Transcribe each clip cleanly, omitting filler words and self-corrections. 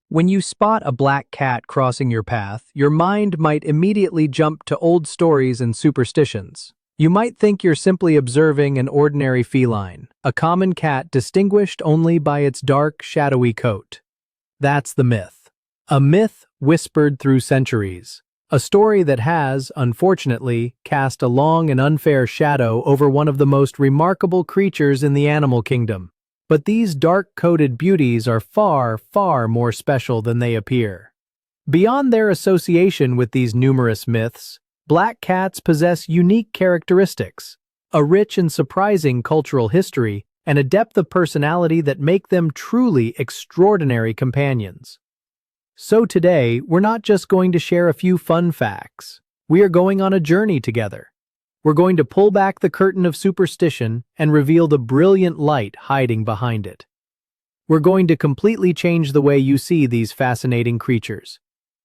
When you spot a black cat crossing your path, your mind might immediately jump to old stories and superstitions. You might think you're simply observing an ordinary feline, a common cat distinguished only by its dark, shadowy coat. That's the myth. A myth whispered through centuries. A story that has, unfortunately, cast a long and unfair shadow over one of the most remarkable creatures in the animal kingdom. But these dark-coated beauties are far, far more special than they appear. Beyond their association with these numerous myths, black cats possess unique characteristics, a rich and surprising cultural history, and a depth of personality that make them truly extraordinary companions. So today, we're not just going to share a few fun facts. We are going on a journey together. We're going to pull back the curtain of superstition and reveal the brilliant light hiding behind it. We're going to completely change the way you see these fascinating creatures.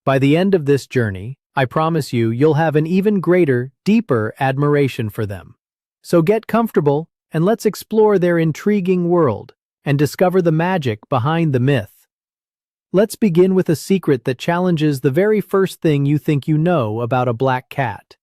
By the end of this journey, I promise you'll have an even greater, deeper admiration for them. So get comfortable and let's explore their intriguing world and discover the magic behind the myth. Let's begin with a secret that challenges the very first thing you think you know about a black cat.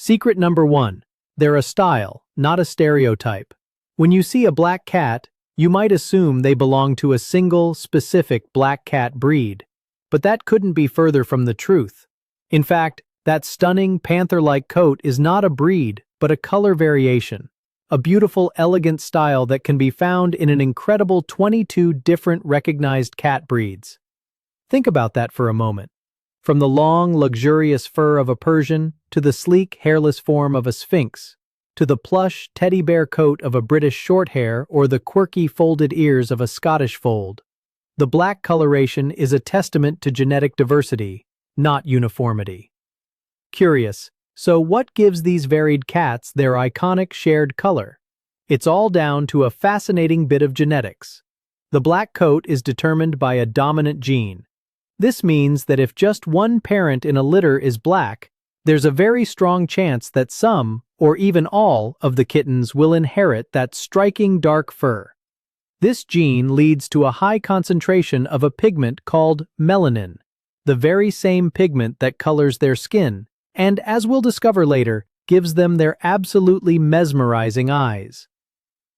Secret number 1. They're a style, not a stereotype. When you see a black cat, you might assume they belong to a single, specific black cat breed. But that couldn't be further from the truth. In fact, that stunning, panther-like coat is not a breed, but a color variation. A beautiful, elegant style that can be found in an incredible 22 different recognized cat breeds. Think about that for a moment. From the long, luxurious fur of a Persian, to the sleek, hairless form of a Sphinx, to the plush, teddy bear coat of a British Shorthair or the quirky folded ears of a Scottish Fold. The black coloration is a testament to genetic diversity, not uniformity. Curious, so what gives these varied cats their iconic shared color? It's all down to a fascinating bit of genetics. The black coat is determined by a dominant gene. This means that if just one parent in a litter is black, there's a very strong chance that some, or even all, of the kittens will inherit that striking dark fur. This gene leads to a high concentration of a pigment called melanin, the very same pigment that colors their skin, and, as we'll discover later, gives them their absolutely mesmerizing eyes.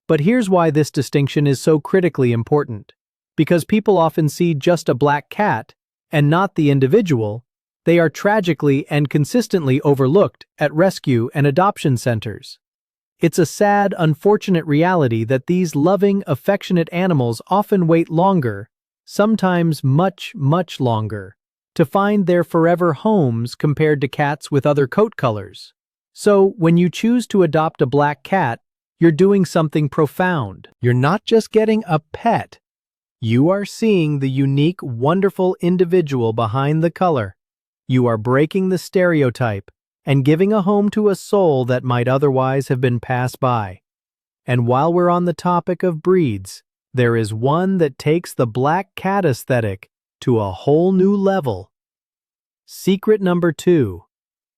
But here's why this distinction is so critically important. Because people often see just a black cat, and not the individual, they are tragically and consistently overlooked at rescue and adoption centers. It's a sad, unfortunate reality that these loving, affectionate animals often wait longer, sometimes much, much longer, to find their forever homes compared to cats with other coat colors. So, when you choose to adopt a black cat, you're doing something profound. You're not just getting a pet. You are seeing the unique, wonderful individual behind the color. You are breaking the stereotype and giving a home to a soul that might otherwise have been passed by. And while we're on the topic of breeds, there is one that takes the black cat aesthetic to a whole new level. Secret number 2.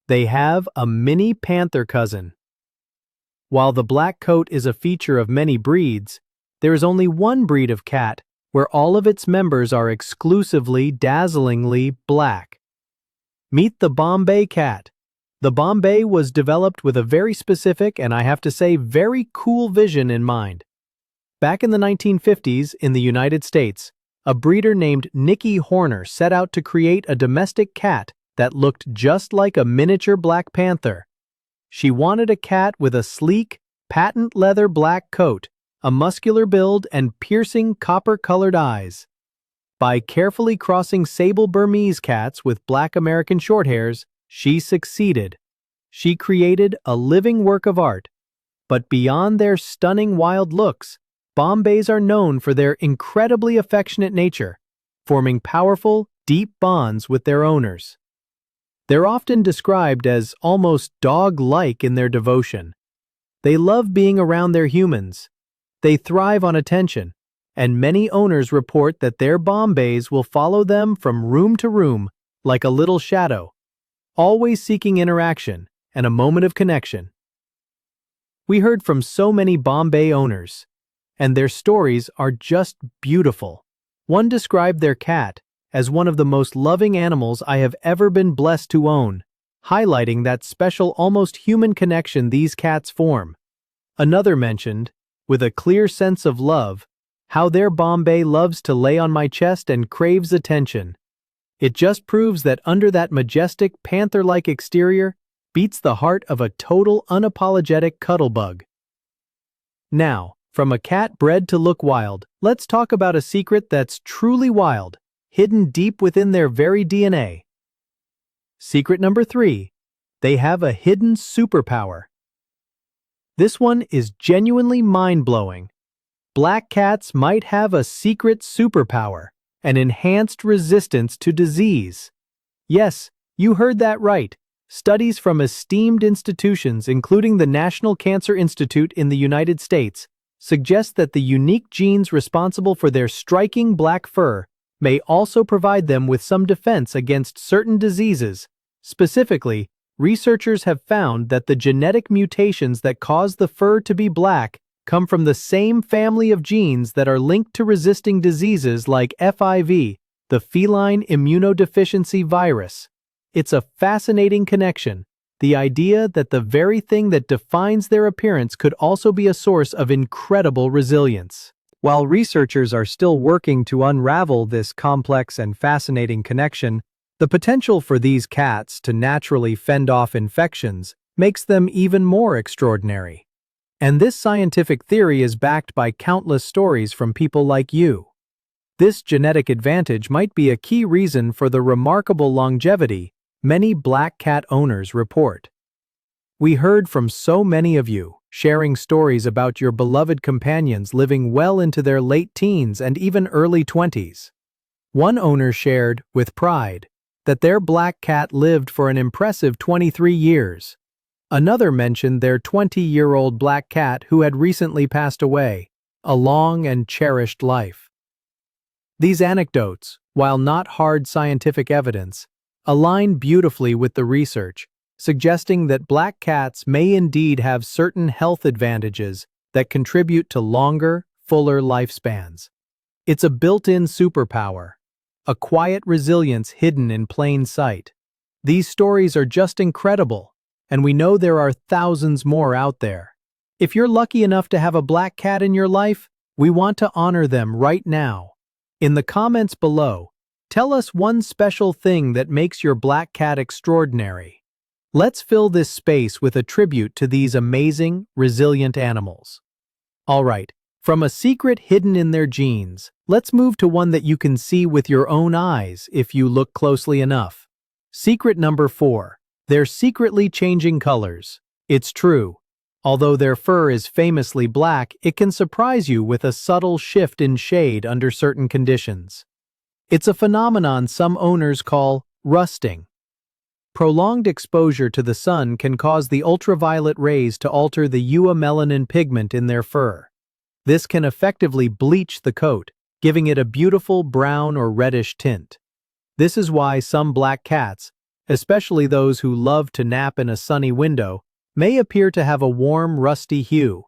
They have a mini panther cousin. While the black coat is a feature of many breeds, there is only one breed of cat where all of its members are exclusively, dazzlingly black. Meet the Bombay cat. The Bombay was developed with a very specific and, I have to say, very cool vision in mind. Back in the 1950s in the United States, a breeder named Nicky Horner set out to create a domestic cat that looked just like a miniature black panther. She wanted a cat with a sleek, patent leather black coat, a muscular build, and piercing copper-colored eyes. By carefully crossing sable Burmese cats with black American Shorthairs, she succeeded. She created a living work of art. But beyond their stunning wild looks, Bombays are known for their incredibly affectionate nature, forming powerful, deep bonds with their owners. They're often described as almost dog-like in their devotion. They love being around their humans. They thrive on attention, and many owners report that their Bombays will follow them from room to room like a little shadow, always seeking interaction and a moment of connection. We heard from so many Bombay owners, and their stories are just beautiful. One described their cat as one of the most loving animals I have ever been blessed to own, highlighting that special, almost human connection these cats form. Another mentioned, with a clear sense of love, how their Bombay loves to lay on my chest and craves attention. It just proves that under that majestic, panther-like exterior beats the heart of a total, unapologetic cuddlebug. Now, from a cat bred to look wild, let's talk about a secret that's truly wild, hidden deep within their very DNA. Secret number 3. They have a hidden superpower. This one is genuinely mind-blowing. Black cats might have a secret superpower, an enhanced resistance to disease. Yes, you heard that right. Studies from esteemed institutions, including the National Cancer Institute in the United States, suggest that the unique genes responsible for their striking black fur may also provide them with some defense against certain diseases. Specifically, researchers have found that the genetic mutations that cause the fur to be black come from the same family of genes that are linked to resisting diseases like FIV, the feline immunodeficiency virus. It's a fascinating connection, the idea that the very thing that defines their appearance could also be a source of incredible resilience. While researchers are still working to unravel this complex and fascinating connection, the potential for these cats to naturally fend off infections makes them even more extraordinary. And this scientific theory is backed by countless stories from people like you. This genetic advantage might be a key reason for the remarkable longevity many black cat owners report. We heard from so many of you, sharing stories about your beloved companions living well into their late teens and even early 20s. One owner shared, with pride, that their black cat lived for an impressive 23 years. Another mentioned their 20-year-old black cat who had recently passed away, a long and cherished life. These anecdotes, while not hard scientific evidence, align beautifully with the research, suggesting that black cats may indeed have certain health advantages that contribute to longer, fuller lifespans. It's a built-in superpower, a quiet resilience hidden in plain sight. These stories are just incredible, and we know there are thousands more out there. If you're lucky enough to have a black cat in your life, we want to honor them right now. In the comments below, tell us one special thing that makes your black cat extraordinary. Let's fill this space with a tribute to these amazing, resilient animals. Alright, from a secret hidden in their genes, let's move to one that you can see with your own eyes if you look closely enough. Secret number 4. They're secretly changing colors. It's true. Although their fur is famously black, it can surprise you with a subtle shift in shade under certain conditions. It's a phenomenon some owners call rusting. Prolonged exposure to the sun can cause the ultraviolet rays to alter the eumelanin pigment in their fur. This can effectively bleach the coat, giving it a beautiful brown or reddish tint. This is why some black cats, especially those who love to nap in a sunny window, may appear to have a warm, rusty hue.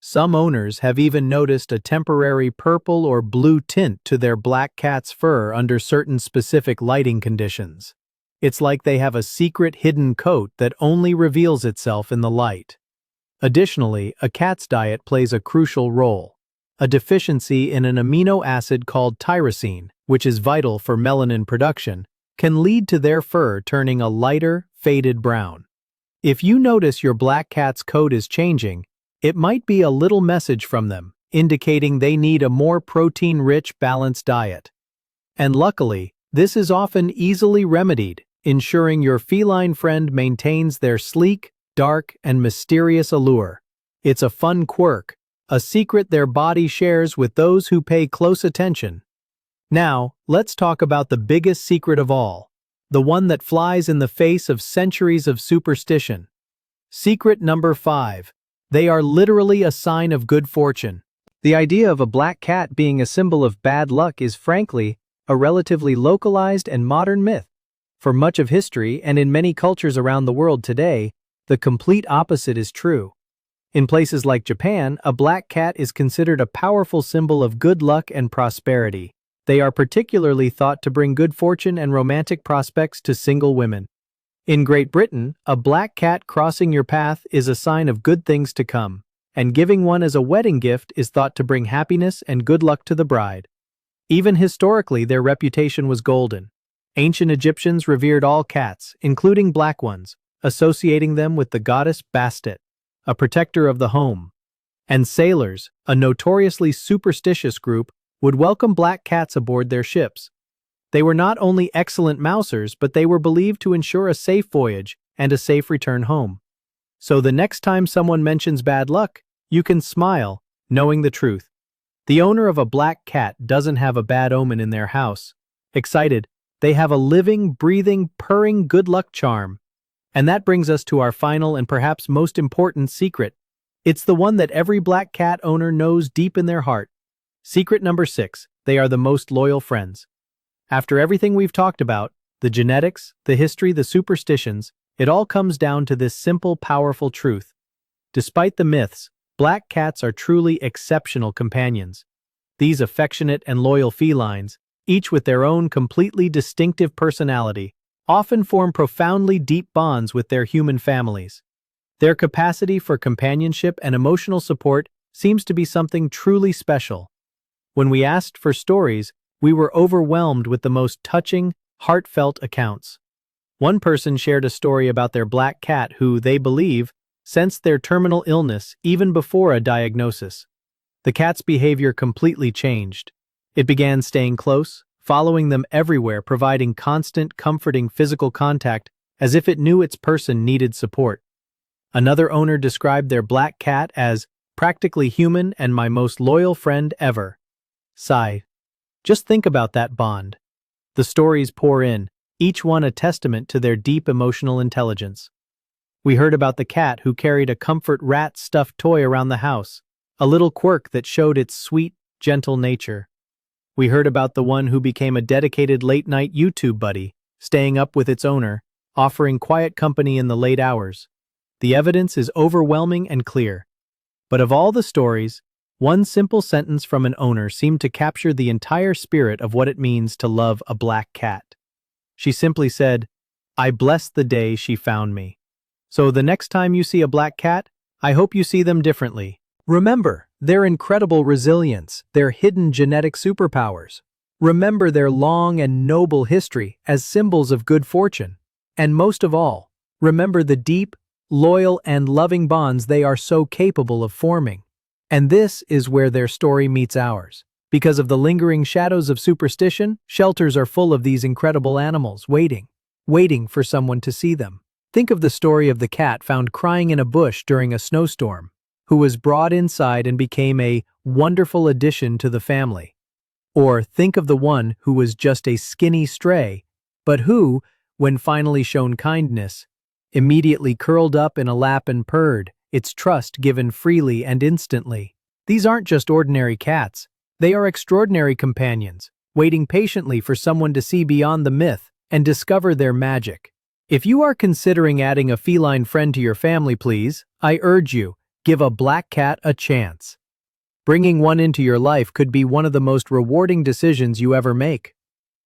Some owners have even noticed a temporary purple or blue tint to their black cat's fur under certain specific lighting conditions. It's like they have a secret hidden coat that only reveals itself in the light. Additionally, a cat's diet plays a crucial role. A deficiency in an amino acid called tyrosine, which is vital for melanin production, can lead to their fur turning a lighter, faded brown. If you notice your black cat's coat is changing, it might be a little message from them, indicating they need a more protein-rich, balanced diet. And luckily, this is often easily remedied, ensuring your feline friend maintains their sleek, dark, and mysterious allure. It's a fun quirk, a secret their body shares with those who pay close attention. Now, let's talk about the biggest secret of all, the one that flies in the face of centuries of superstition. Secret number 5. They are literally a sign of good fortune. The idea of a black cat being a symbol of bad luck is frankly a relatively localized and modern myth. For much of history and in many cultures around the world today, the complete opposite is true. In places like Japan, a black cat is considered a powerful symbol of good luck and prosperity. They are particularly thought to bring good fortune and romantic prospects to single women. In Great Britain, a black cat crossing your path is a sign of good things to come, and giving one as a wedding gift is thought to bring happiness and good luck to the bride. Even historically, their reputation was golden. Ancient Egyptians revered all cats, including black ones, associating them with the goddess Bastet, a protector of the home. And sailors, a notoriously superstitious group, would welcome black cats aboard their ships. They were not only excellent mousers, but they were believed to ensure a safe voyage and a safe return home. So the next time someone mentions bad luck, you can smile, knowing the truth. The owner of a black cat doesn't have a bad omen in their house. Excited, they have a living, breathing, purring good luck charm. And that brings us to our final and perhaps most important secret. It's the one that every black cat owner knows deep in their heart. Secret number 6, they are the most loyal friends. After everything we've talked about, the genetics, the history, the superstitions, it all comes down to this simple, powerful truth. Despite the myths, black cats are truly exceptional companions. These affectionate and loyal felines, each with their own completely distinctive personality, often form profoundly deep bonds with their human families. Their capacity for companionship and emotional support seems to be something truly special. When we asked for stories, we were overwhelmed with the most touching, heartfelt accounts. One person shared a story about their black cat who, they believe, sensed their terminal illness even before a diagnosis. The cat's behavior completely changed. It began staying close, following them everywhere, providing constant, comforting physical contact as if it knew its person needed support. Another owner described their black cat as practically human and my most loyal friend ever. Sigh. Just think about that bond. The stories pour in, each one a testament to their deep emotional intelligence. We heard about the cat who carried a comfort rat stuffed toy around the house, a little quirk that showed its sweet, gentle nature. We heard about the one who became a dedicated late-night YouTube buddy, staying up with its owner, offering quiet company in the late hours. The evidence is overwhelming and clear. But of all the stories, one simple sentence from an owner seemed to capture the entire spirit of what it means to love a black cat. She simply said, "I bless the day she found me." So the next time you see a black cat, I hope you see them differently. Remember their incredible resilience, their hidden genetic superpowers. Remember their long and noble history as symbols of good fortune. And most of all, remember the deep, loyal, and loving bonds they are so capable of forming. And this is where their story meets ours. Because of the lingering shadows of superstition, shelters are full of these incredible animals waiting for someone to see them. Think of the story of the cat found crying in a bush during a snowstorm, who was brought inside and became a wonderful addition to the family. Or think of the one who was just a skinny stray, but who, when finally shown kindness, immediately curled up in a lap and purred, its trust given freely and instantly. These aren't just ordinary cats. They are extraordinary companions, waiting patiently for someone to see beyond the myth and discover their magic. If you are considering adding a feline friend to your family, please, I urge you, give a black cat a chance. Bringing one into your life could be one of the most rewarding decisions you ever make.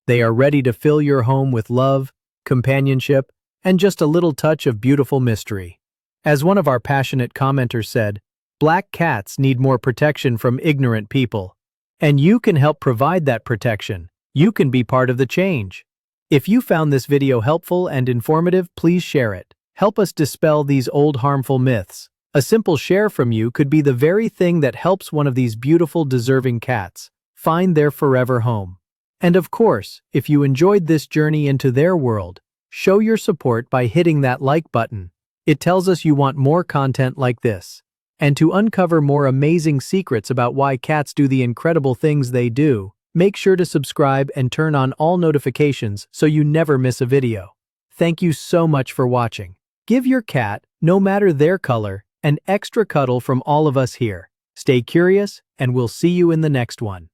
They are ready to fill your home with love, companionship, and just a little touch of beautiful mystery. As one of our passionate commenters said, black cats need more protection from ignorant people. And you can help provide that protection. You can be part of the change. If you found this video helpful and informative, please share it. Help us dispel these old harmful myths. A simple share from you could be the very thing that helps one of these beautiful, deserving cats find their forever home. And of course, if you enjoyed this journey into their world, show your support by hitting that like button. It tells us you want more content like this. And to uncover more amazing secrets about why cats do the incredible things they do, make sure to subscribe and turn on all notifications so you never miss a video. Thank you so much for watching. Give your cat, no matter their color, an extra cuddle from all of us here. Stay curious, and we'll see you in the next one.